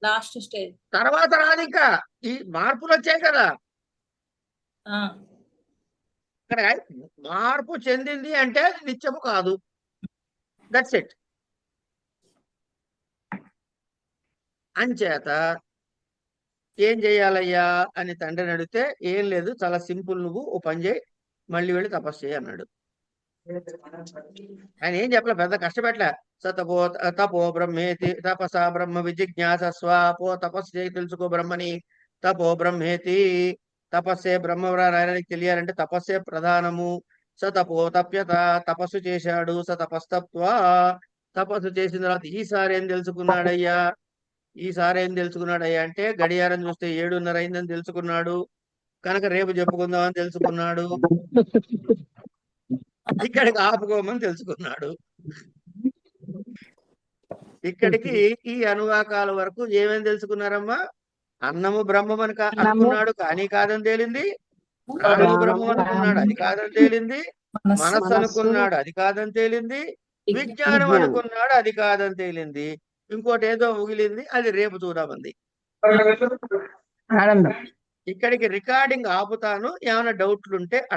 లాస్ట్ స్టేజ్. తర్వాత రాదు ఇంకా, ఈ మార్పులు వచ్చాయి కదా. ఆ ఇక్కడ మార్పు చెందింది అంటే అది నిత్యము కాదు. That's it. అంచేత ఏం చెయ్యాలయ్యా అని తండ్రిని అడిగితే, ఏం లేదు, చాలా సింపుల్, నువ్వు ఓ పని చేయి, మళ్ళీ వెళ్ళి తపస్సు చేయి అన్నాడు. ఆయన ఏం చెప్పలే, పెద్ద కష్టపెట్టలే. సతపో తపో బ్రహ్మేతి తపసా బ్రహ్మ విజిజ్ఞాసస్వ, పో తపస్సు చేయి, తెలుసుకో బ్రహ్మని. తపో బ్రహ్మేతి, తపస్సే బ్రహ్మవరాయనికి తెలియాలంటే తపస్సే ప్రధానము. సతపో తప్యత, తపస్సు చేశాడు. సతపస్తత్వా, తపస్సు చేసిన తర్వాత ఈసారి ఏం తెలుసుకున్నాడయ్యా అంటే గడియారం చూస్తే 7:30 అయిందని తెలుసుకున్నాడు. కనుక రేపు చెప్పుకుందామని తెలుసుకున్నాడు. ఇక్కడికి ఆపుకోమని తెలుసుకున్నాడు. ఇక్కడికి ఈ అనువాకాల వరకు ఏమేమి తెలుసుకున్నారమ్మా? అన్నము బ్రహ్మమని అనుకున్నాడు, కానీ కాదని తేలింది. ప్రాణము బ్రహ్మం అనుకున్నాడు, అది కాదని తేలింది. మనస్సు అనుకున్నాడు, అది కాదని తేలింది. విజ్ఞానం అనుకున్నాడు, అది కాదని తేలింది. ఇంకోటి ఏదో మిగిలింది, అది రేపు చూడమంది. ఆనందం. ఇక్కడికి రికార్డింగ్ ఆపుతాను, ఏమైనా డౌట్లు ఉంటే అడగండి.